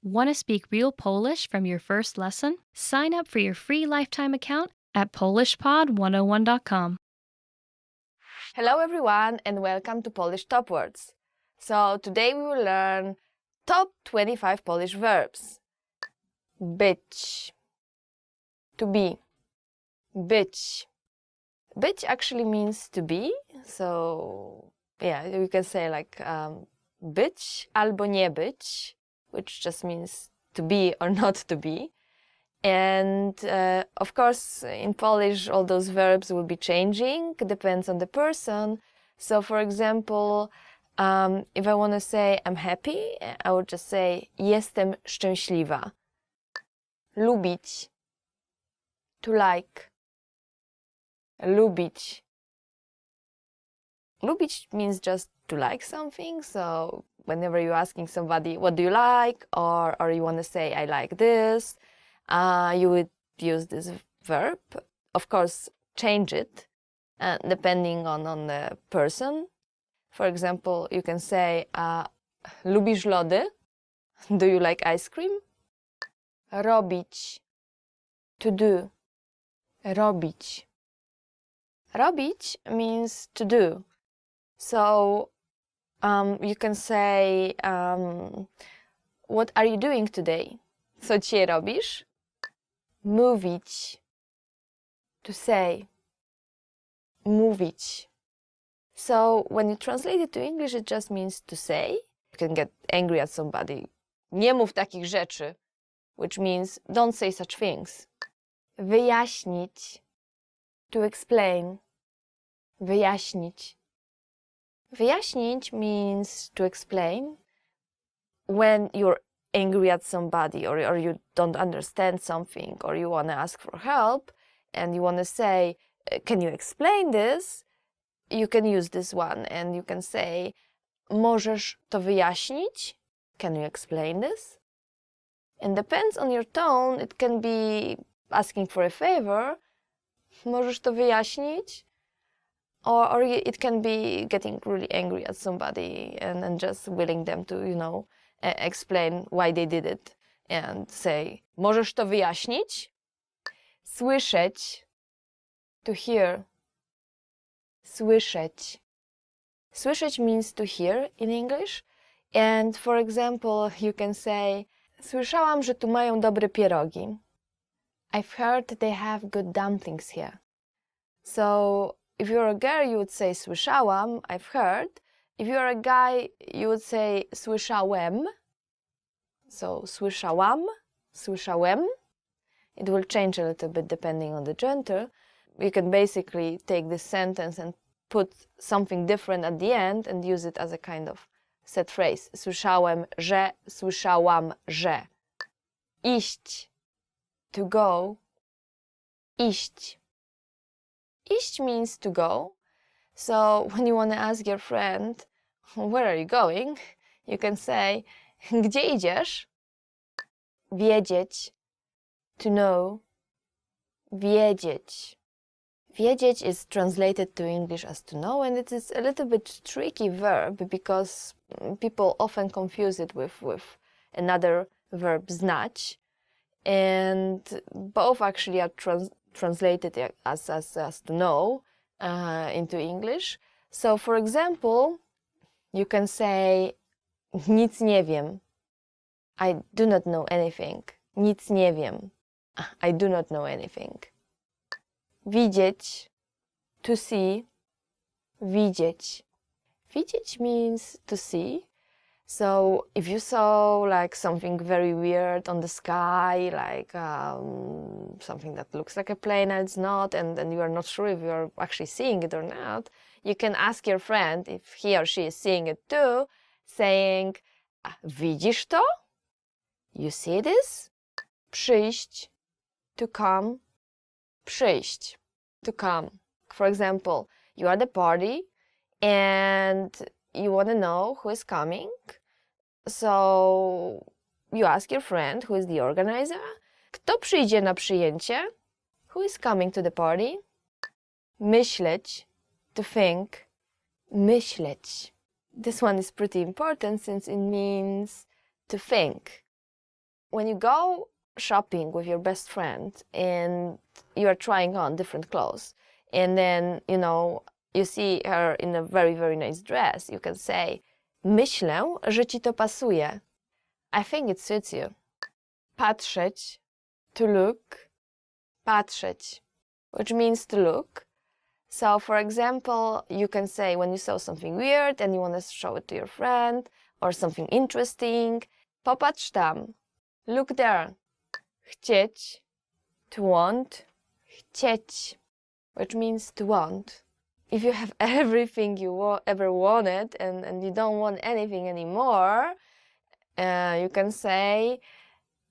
Want to speak real Polish from your first lesson? Sign up for your free lifetime account at PolishPod101.com. Hello everyone and welcome to Polish Top Words. So today we will learn top 25 Polish verbs. Być, to be, być. Być actually means to be, so yeah, you can say like być albo nie być, which just means to be or not to be. And of course, in Polish, all those verbs will be changing, depends on the person. So for example, if I want to say I'm happy, I would just say jestem szczęśliwa. Lubić, to like. Lubić. Lubić means just to like something, so whenever you're asking somebody, what do you like? Or you want to say, I like this, you would use this verb. Of course, change it depending on the person. For example, you can say, lubisz lody? Do you like ice cream? Robić, to do. Robić. Robić means to do. So you can say, what are you doing today? Co dzisiaj robisz? Mówić, to say. Mówić. So when you translate it to English, it just means to say. You can get angry at somebody. Nie mów takich rzeczy, which means don't say such things. Wyjaśnić, to explain. Wyjaśnić. Wyjaśnić means to explain. When you're angry at somebody or you don't understand something or you want to ask for help and you want to say, can you explain this? You can use this one and you can say, możesz to wyjaśnić? Can you explain this? And depends on your tone, it can be asking for a favor. Możesz to wyjaśnić? Or it can be getting really angry at somebody and just willing them to, explain why they did it and say, możesz to wyjaśnić? Słyszeć, to hear. Słyszeć. Słyszeć means to hear in English. And for example, you can say, słyszałam, że tu mają dobre pierogi. I've heard they have good dumplings here. So if you're a girl, you would say słyszałam, I've heard. If you're a guy, you would say słyszałem. So słyszałam, słyszałem. It will change a little bit depending on the gender. You can basically take this sentence and put something different at the end and use it as a kind of set phrase. Słyszałem, że, słyszałam, że. Iść, to go. Iść. Iść means to go. So when you want to ask your friend, where are you going? You can say, gdzie idziesz? Wiedzieć, to know. Wiedzieć. Wiedzieć is translated to English as to know, and it is a little bit tricky verb because people often confuse it with another verb, znać. And both actually are translated as to know into English. So for example, you can say, nic nie wiem. I do not know anything. Nic nie wiem. I do not know anything. Widzieć, to see. Widzieć. Widzieć means to see. So if you saw like something very weird on the sky, like something that looks like a plane and it's not, and you are not sure if you are actually seeing it or not, you can ask your friend if he or she is seeing it too, saying, widzisz to? You see this? Przyjść, to come. Przyjść, to come. For example, you are at the party and you want to know who is coming. So you ask your friend who is the organizer. Kto przyjdzie na przyjęcie? Who is coming to the party? Myśleć, to think. Myśleć. This one is pretty important since it means to think. when you go shopping with your best friend and you are trying on different clothes, and then, you see her in a very, very nice dress, you can say, myślę, że ci to pasuje. I think it suits you. Patrzeć, to look, patrzeć, which means to look. So, for example, you can say when you saw something weird and you want to show it to your friend, or something interesting, popatrz tam, look there. Chcieć, to want, chcieć, which means to want. If you have everything you ever wanted and you don't want anything anymore, you can say,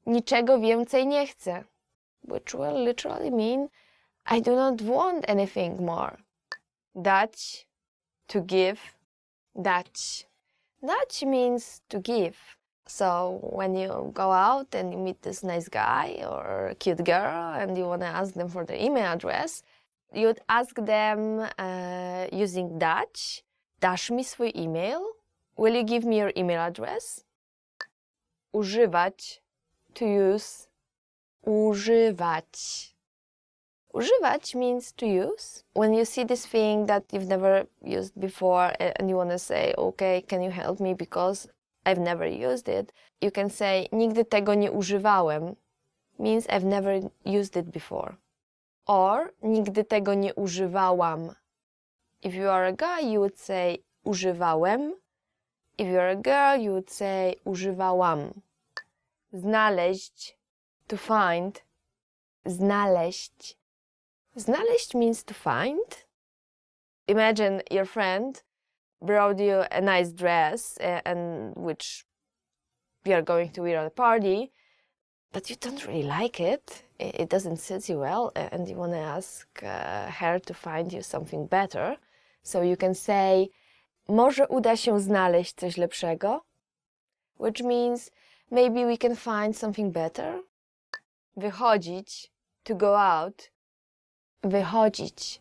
niczego więcej nie chcę, which will literally mean, I do not want anything more. Dać, to give, dać. Dać means to give. So when you go out and you meet this nice guy or a cute girl and you want to ask them for their email address, you'd ask them using dać. Dasz mi swój email? Will you give me your email address? Używać, to use. Używać. Używać means to use. When you see this thing that you've never used before and you want to say, okay, can you help me because I've never used it, you can say, nigdy tego nie używałem, means I've never used it before. Or, nigdy tego nie używałam. If you are a guy, you would say, używałem. If you're a girl, you would say, używałam. Znaleźć, to find. Znaleźć. Znaleźć means to find. Imagine your friend brought you a nice dress and which you are going to wear at a party, but you don't really like it. It doesn't sit you well, and you want to ask her to find you something better. So you can say, może uda się znaleźć coś lepszego, which means maybe we can find something better. Wychodzić, to go out. Wychodzić.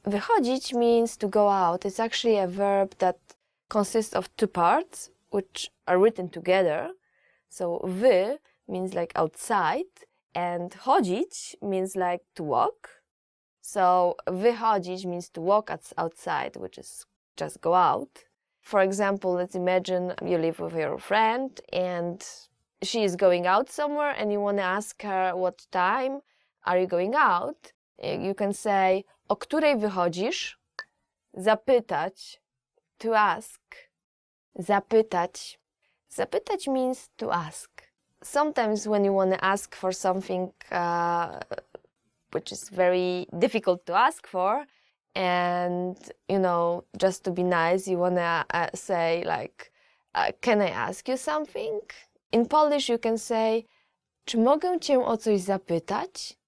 Wychodzić means to go out. It's actually a verb that consists of two parts, which are written together. So wy means like outside, and chodzić means like to walk. So wychodzić means to walk outside, which is just go out. For example, let's imagine you live with your friend and she is going out somewhere and you want to ask her what time are you going out. You can say, o której wychodzisz? Zapytać, to ask. Zapytać. Zapytać means to ask. Sometimes when you want to ask for something which is very difficult to ask for, and, just to be nice, you want to say like, can I ask you something? In Polish you can say, czy mogę cię o coś zapytać?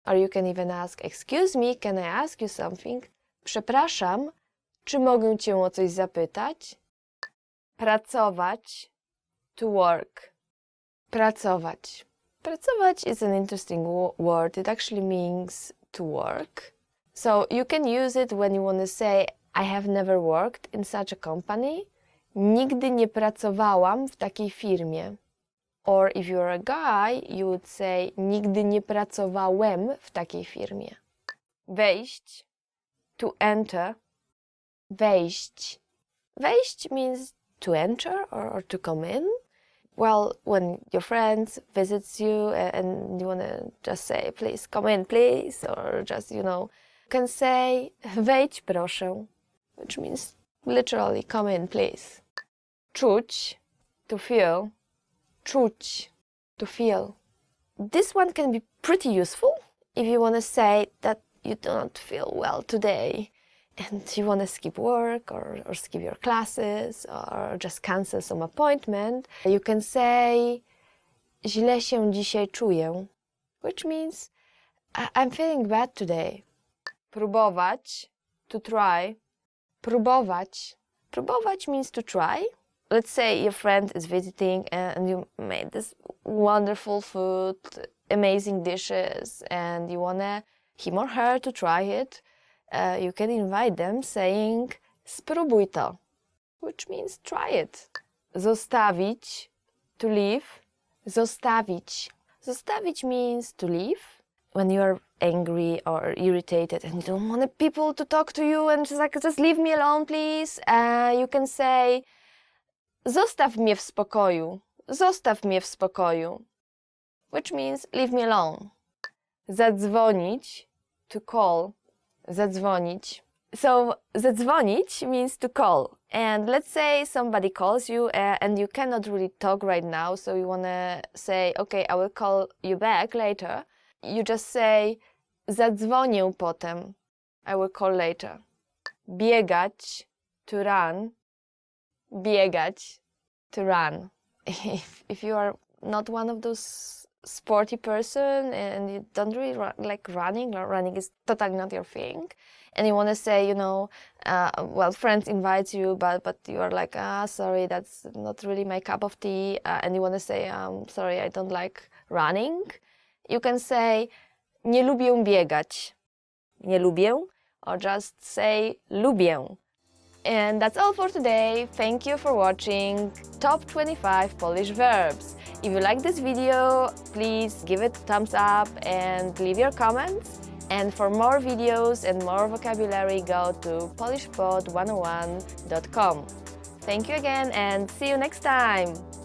Or you can even ask, excuse me, can I ask you something? Przepraszam, czy mogę cię o coś zapytać? Pracować, to work. Pracować. Pracować is an interesting word. It actually means to work. So you can use it when you want to say, I have never worked in such a company. Nigdy nie pracowałam w takiej firmie. Or if you're a guy, you would say, nigdy nie pracowałem w takiej firmie. Wejść, to enter. Wejść. Wejść means to enter or to come in. Well, when your friend visits you and you want to just say, please come in, please, or just, you can say, wejdź proszę, which means literally come in, please. Czuć, to feel. Czuć, to feel. This one can be pretty useful if you want to say that you don't feel well today and you want to skip work or skip your classes or just cancel some appointment. You can say, źle się dzisiaj czuję, which means I'm feeling bad today. Próbować, to try. Próbować. Próbować means to try. Let's say your friend is visiting and you made this wonderful food, amazing dishes, and you want him or her to try it. You can invite them saying, spróbuj to, which means try it. Zostawić, to leave. Zostawić. Zostawić means to leave. When you're angry or irritated and you don't want people to talk to you and just leave me alone, please, you can say zostaw mnie w spokoju. Zostaw mnie w spokoju. Which means leave me alone. Zadzwonić, to call. Zadzwonić. So zadzwonić means to call. And let's say somebody calls you and you cannot really talk right now, so you want to say, okay, I will call you back later. You just say zadzwonię potem. I will call later. Biegać, to run. Biegać, to run. If you are not one of those sporty person and you don't really like running is totally not your thing, and you want to say, well, friends invite you, but you are like, sorry, that's not really my cup of tea, and you want to say, sorry, I don't like running, you can say nie lubię biegać. Nie lubię, or just say lubię. And that's all for today. Thank you for watching Top 25 Polish Verbs. If you like this video, please give it a thumbs up and leave your comments. And for more videos and more vocabulary, go to polishpod101.com. Thank you again and see you next time!